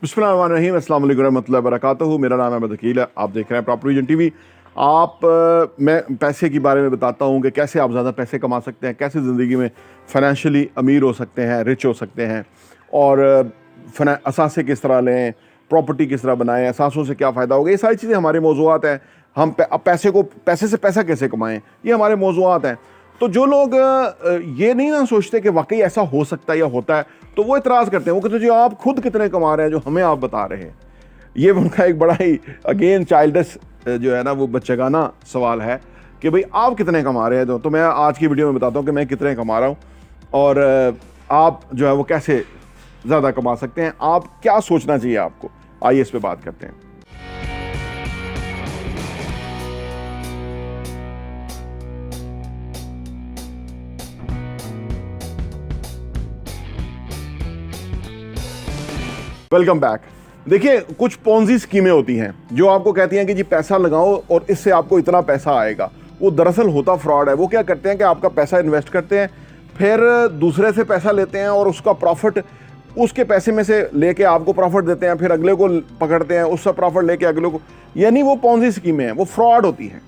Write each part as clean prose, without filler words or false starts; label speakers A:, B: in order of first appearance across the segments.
A: बिस्मिल्लाहिर्रहमानिर्रहीम, अस्सलाम वालेकुम रहमतुल्लाहि व बरकातहू। मेरा नाम अहमद अकील है, आप देख रहे हैं प्रॉपर्टी विजन टीवी। मैं पैसे के बारे में बताता हूँ कि कैसे आप ज़्यादा पैसे कमा सकते हैं, कैसे ज़िंदगी में फाइनेंशियली अमीर हो सकते हैं, रिच हो सकते हैं, और असासे किस तरह लें, प्रॉपर्टी किस तरह बनाएं, असासों से क्या फ़ायदा होगा। ये सारी चीज़ें हमारे मौज़ूआत हैं। हम अब पैसे से पैसा कैसे कमाएँ, ये हमारे मौज़ूआत हैं। तो जो लोग ये नहीं ना सोचते कि वाकई ऐसा हो सकता है या होता है, तो वो इतराज़ करते हैं। वो कहते हैं जी आप खुद कितने कमा रहे हैं जो हमें आप बता रहे हैं। ये उनका एक बड़ा ही अगेन चाइल्डिश जो है ना, वो बच्चेगाना सवाल है कि भाई आप कितने कमा रहे हैं। तो मैं आज की वीडियो में बताता हूँ कि मैं कितने कमा रहा हूँ और आप जो है वो कैसे ज़्यादा कमा सकते हैं, आप क्या सोचना चाहिए आपको। आइए इस पर बात करते हैं। Welcome back. देखिए, कुछ पोंजी स्कीमें होती हैं जो आपको कहती हैं कि जी पैसा लगाओ और इससे आपको इतना पैसा आएगा। वो दरअसल होता फ्रॉड है। वो क्या करते हैं कि आपका पैसा इन्वेस्ट करते हैं, फिर दूसरे से पैसा लेते हैं और उसका प्रॉफिट उसके पैसे में से लेके आपको प्रॉफिट देते हैं, फिर अगले को पकड़ते हैं, उससे प्रॉफिट लेके अगले को। यानी वो पोंजी स्कीमें हैं, वो फ्रॉड होती हैं।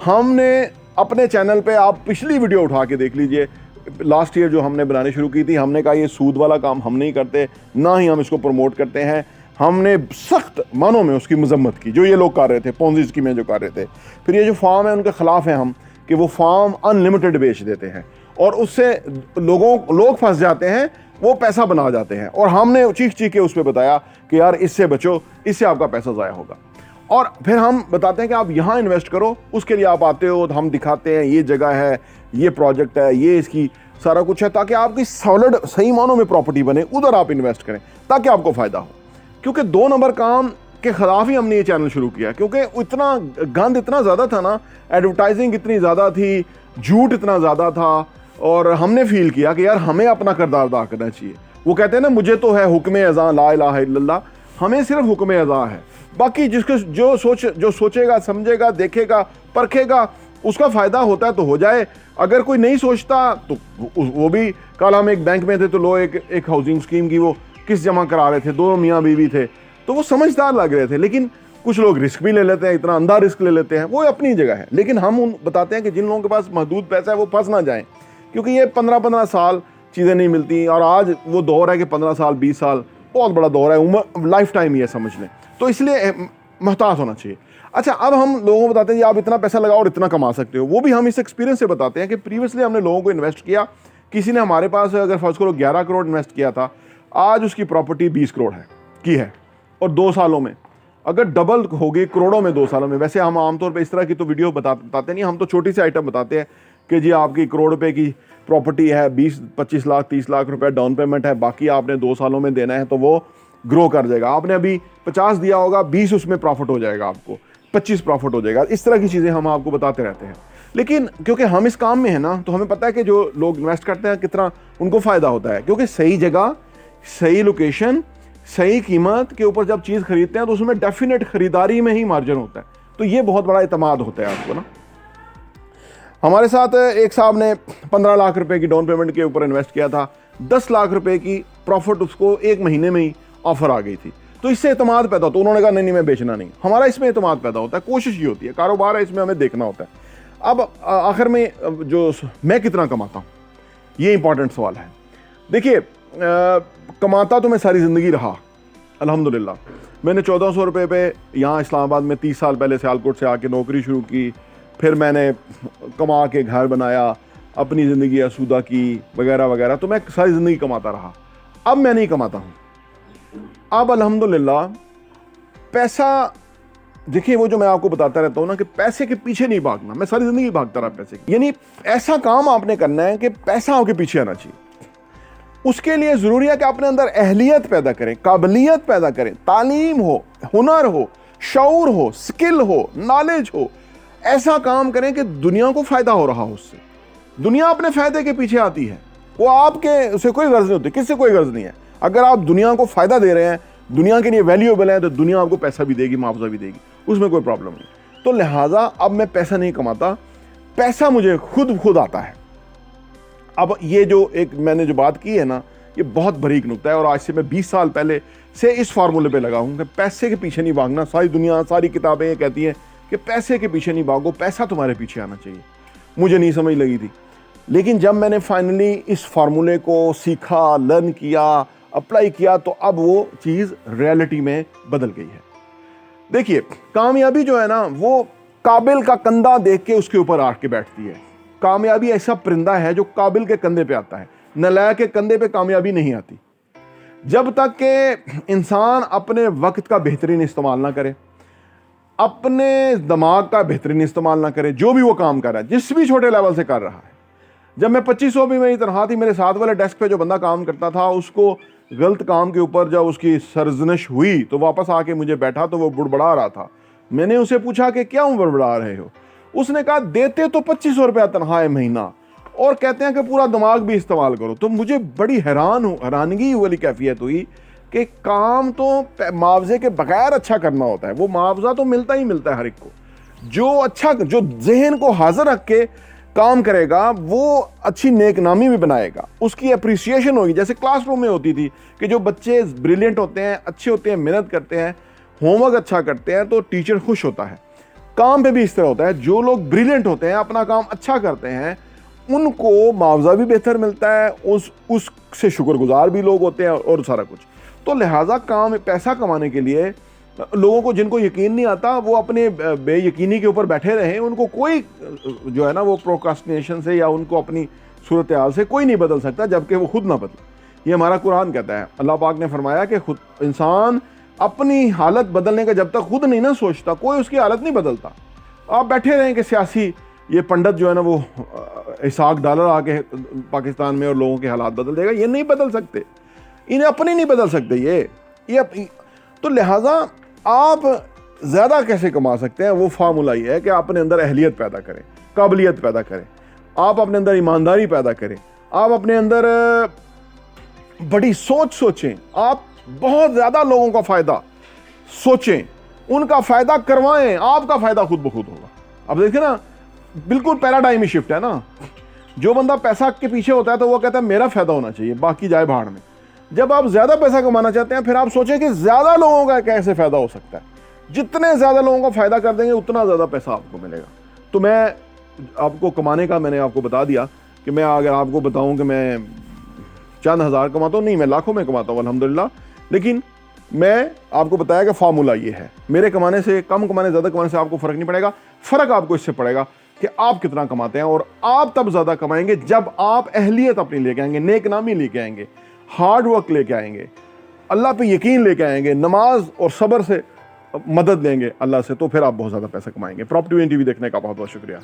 A: हमने अपने चैनल पे, आप पिछली वीडियो उठा के देख लीजिए, लास्ट ईयर जो हमने बनानी शुरू की थी, हमने कहा ये सूद वाला काम हम नहीं करते, ना ही हम इसको प्रमोट करते हैं। हमने सख्त मानों में उसकी मजम्मत की जो ये लोग कर रहे थे, पोंजी स्कीमें जो कर रहे थे। फिर ये जो फार्म है उनके ख़िलाफ़ हैं हम, कि वो फार्म अनलिमिटेड बेच देते हैं और उससे लोग फंस जाते हैं, वो पैसा बना जाते हैं। और हमने चीख चीख के उस पर बताया कि यार इससे बचो, इससे आपका पैसा ज़ाया होगा। और फिर हम बताते हैं कि आप यहाँ इन्वेस्ट करो, उसके लिए आप आते हो, हम दिखाते हैं ये जगह है, ये प्रोजेक्ट है, ये इसकी सारा कुछ है, ताकि आपकी सॉलिड सही मानों में प्रॉपर्टी बने, उधर आप इन्वेस्ट करें ताकि आपको फ़ायदा हो। क्योंकि 2 नंबर काम के ख़िलाफ़ ही हमने ये चैनल शुरू किया, क्योंकि इतना गंद इतना ज़्यादा था ना, एडवर्टाइजिंग इतनी ज़्यादा थी, झूठ इतना ज़्यादा था, और हमने फील किया कि यार हमें अपना किरदार अदा करना चाहिए। वो कहते हैं ना, मुझे तो है हुक्म अज़ा ला इलाहा इल्लल्लाह, हमें सिर्फ हुक्म अज़ा है। बाकी जिसके जो सोचेगा, समझेगा, देखेगा, परखेगा, उसका फ़ायदा होता है तो हो जाए। अगर कोई नहीं सोचता तो वो भी, कल हम एक बैंक में थे तो लोग एक हाउसिंग स्कीम की वो किस्त जमा करा रहे थे, 2 मियाँ बीवी थे, तो वो समझदार लग रहे थे। लेकिन कुछ लोग रिस्क भी ले लेते हैं, इतना अंधा रिस्क ले लेते हैं, वो अपनी जगह है। लेकिन हम बताते हैं कि जिन लोगों के पास महदूद पैसा है वो फंस ना जाएं, क्योंकि ये 15-15 साल चीज़ें नहीं मिलती, और आज वो दौर है कि 15 साल 20 साल बहुत बड़ा दौर है, उम्र लाइफ टाइम ही है, समझ लें। तो इसलिए मोहतात होना चाहिए। अच्छा, अब हम लोगों को बताते हैं कि आप इतना पैसा लगाओ और इतना कमा सकते हो। वो भी हम इस एक्सपीरियंस से बताते हैं कि प्रीवियसली हमने लोगों को इन्वेस्ट किया। किसी ने हमारे पास अगर फर्स्ट करो 11 करोड़ इन्वेस्ट किया था, आज उसकी प्रॉपर्टी 20 करोड़ है, और 2 सालों में अगर डबल हो गई, करोड़ों में 2 सालों में। वैसे हम आमतौर पर इस तरह की तो वीडियो बताते नहीं, हम तो छोटी सी आइटम बताते हैं कि जी आपकी करोड़ रुपए की प्रॉपर्टी है, 20-25 लाख 30 लाख रुपए डाउन पेमेंट है, बाकी आपने 2 सालों में देना है, तो वो ग्रो कर जाएगा। आपने अभी 50 दिया होगा, 20 उसमें प्रॉफिट हो जाएगा, आपको 25 प्रॉफिट हो जाएगा। इस तरह की चीज़ें हम आपको बताते रहते हैं। लेकिन क्योंकि हम इस काम में हैं ना, तो हमें पता है कि जो लोग इन्वेस्ट करते हैं कितना उनको फ़ायदा होता है, क्योंकि सही जगह, सही लोकेशन, सही कीमत के ऊपर जब चीज़ खरीदते हैं तो उसमें डेफिनेट खरीदारी में ही मार्जिन होता है। तो ये बहुत बड़ा इतमाद होता है आपको ना। हमारे साथ एक साहब ने 15 लाख रुपए की डाउन पेमेंट के ऊपर इन्वेस्ट किया था, 10 लाख रुपए की प्रॉफिट उसको 1 महीने में ही ऑफर आ गई थी। तो इससे एतमाद पैदा होता है। उन्होंने कहा नहीं मैं बेचना नहीं। हमारा इसमें एतमाद पैदा होता है, कोशिश ये होती है, कारोबार है, इसमें हमें देखना होता है। अब आखिर में जो मैं कितना कमाता हूँ, ये इंपॉर्टेंट सवाल है। देखिए, कमाता तो मैं सारी ज़िंदगी रहा, अल्हम्दुलिल्लाह। मैंने 1400 रुपये पे यहाँ इस्लामाबाद में 30 साल पहले सियालकोट से आके नौकरी शुरू की, फिर मैंने कमा के घर बनाया, अपनी ज़िंदगी आसूदा की, वगैरह वगैरह। तो मैं सारी ज़िंदगी कमाता रहा। अब मैं नहीं कमाता हूँ। अब अल्हम्दुलिल्लाह पैसा, देखिए वो जो मैं आपको बताता रहता हूँ ना कि पैसे के पीछे नहीं भागना, मैं सारी ज़िंदगी भागता रहा पैसे की। यानी ऐसा काम आपने करना है कि पैसा आपके पीछे आना चाहिए। उसके लिए ज़रूरी है कि अपने अंदर अहलियत पैदा करें, काबिलियत पैदा करें, तालीम हो, हुनर हो, शऊर हो, स्किल हो, नॉलेज हो। ऐसा काम करें कि दुनिया को फ़ायदा हो रहा हो उससे। दुनिया अपने फ़ायदे के पीछे आती है, वो आपके उसे कोई गर्ज नहीं होती, किससे कोई गर्ज नहीं है। अगर आप दुनिया को फ़ायदा दे रहे हैं, दुनिया के लिए वैल्यूएबल है, तो दुनिया आपको पैसा भी देगी, मुआवजा भी देगी, उसमें कोई प्रॉब्लम नहीं। तो लिहाजा अब मैं पैसा नहीं कमाता, पैसा मुझे खुद आता है। अब ये जो एक मैंने जो बात की है ना, ये बहुत बारीक नुक्ता है, और आज से मैं 20 साल पहले से इस फार्मूले पे लगा हूँ कि पैसे के पीछे नहीं भागना। सारी दुनिया, सारी किताबें ये कहती हैं कि पैसे के पीछे नहीं भागो, पैसा तुम्हारे पीछे आना चाहिए। मुझे नहीं समझ लगी थी, लेकिन जब मैंने फाइनली इस फार्मूले को सीखा, लर्न किया, अप्लाई किया, तो अब वो चीज़ रियलिटी में बदल गई है। देखिए, कामयाबी जो है ना, वो काबिल का कंधा देख के उसके ऊपर आके के बैठती है। कामयाबी ऐसा परिंदा है जो काबिल के कंधे पे आता है, नालायक के कंधे पे कामयाबी नहीं आती। जब तक कि इंसान अपने वक्त का बेहतरीन इस्तेमाल ना करे, अपने दिमाग का बेहतरीन इस्तेमाल ना करे, जो भी वो काम कर रहा है, जिस भी छोटे लेवल से कर रहा है। जब मैं 2500 भी मेरी तनख्वाह थी, मेरे साथ वाले डेस्क पे जो बंदा काम करता था, उसको गलत काम के ऊपर जब उसकी सरजनश हुई तो वापस आके मुझे बैठा तो वो बुड़बड़ा रहा था। मैंने उसे पूछा कि क्यों बुड़बड़ा रहे हो? उसने कहा देते तो 2500 रुपया तनख्वाह है महीना, और कहते हैं कि पूरा दिमाग भी इस्तेमाल करो। तो मुझे बड़ी हैरानगी वाली कैफियत हुई कि काम तो मुआवजे के बगैर अच्छा करना होता है। वो मुआवजा तो मिलता ही मिलता है हर एक को। जो अच्छा, जो जहन को हाजिर रख के काम करेगा, वो अच्छी नेकनामी भी बनाएगा, उसकी अप्रिसिएशन होगी। जैसे क्लासरूम में होती थी कि जो बच्चे ब्रिलियंट होते हैं, अच्छे होते हैं, मेहनत करते हैं, होमवर्क अच्छा करते हैं, तो टीचर खुश होता है। काम पे भी इस तरह होता है, जो लोग ब्रिलियंट होते हैं, अपना काम अच्छा करते हैं, उनको मुआवजा भी बेहतर मिलता है, उससे शुक्रगुजार भी लोग होते हैं और सारा कुछ। तो लिहाजा काम, पैसा कमाने के लिए लोगों को, जिनको यकीन नहीं आता, वो अपने बेयकीनी के ऊपर बैठे रहे। उनको कोई जो है ना, वो प्रोक्रास्टिनेशन से या उनको अपनी सूरत हाल से कोई नहीं बदल सकता जबकि वो खुद ना बदले। ये हमारा कुरान कहता है। अल्लाह पाक ने फरमाया कि खुद इंसान अपनी हालत बदलने का जब तक खुद नहीं ना सोचता, कोई उसकी हालत नहीं बदलता। आप बैठे रहें कि सियासी ये पंडित जो है ना, वो इसाक डॉलर आके पाकिस्तान में और लोगों के हालात बदल देगा, ये नहीं बदल सकते, इन्हें अपने नहीं बदल सकते ये। तो लिहाजा आप ज़्यादा कैसे कमा सकते हैं, वो फार्मूला ये है कि आप अपने अंदर अहलियत पैदा करें, काबिलियत पैदा करें, आप अपने अंदर ईमानदारी पैदा करें, आप अपने अंदर बड़ी सोच सोचें, आप बहुत ज़्यादा लोगों का फ़ायदा सोचें, उनका फ़ायदा करवाएं, आपका फ़ायदा खुद ब खुद होगा। अब देखिए ना, बिल्कुल पैराडाइम ही शिफ्ट है ना। जो बंदा पैसा के पीछे होता है तो वो कहता है मेरा फ़ायदा होना चाहिए, बाकी जाए भाड़ में। जब आप ज़्यादा पैसा कमाना चाहते हैं, फिर आप सोचें कि ज़्यादा लोगों का कैसे फ़ायदा हो सकता है। जितने ज़्यादा लोगों का फ़ायदा कर देंगे, उतना ज़्यादा पैसा आपको मिलेगा। तो मैं आपको कमाने का मैंने आपको बता दिया कि मैं अगर आपको बताऊं कि मैं चंद हज़ार कमाता हूँ, नहीं, मैं लाखों में कमाता हूँ अल्हम्दुलिल्लाह। लेकिन मैं आपको बताया कि फार्मूला ये है। मेरे कमाने से, कम कमाने, ज़्यादा कमाने से आपको फ़र्क नहीं पड़ेगा। फ़र्क आपको इससे पड़ेगा कि आप कितना कमाते हैं। और आप तब ज़्यादा कमाएंगे जब आप अहलियत अपनी लेके आएंगे, नेकनामी लेके आएंगे, हार्ड वर्क लेके आएंगे, अल्लाह पे यकीन लेके आएंगे, नमाज और सब्र से मदद लेंगे अल्लाह से, तो फिर आप बहुत ज़्यादा पैसा कमाएंगे। प्रॉपर्टी टीवी देखने का बहुत बहुत शुक्रिया।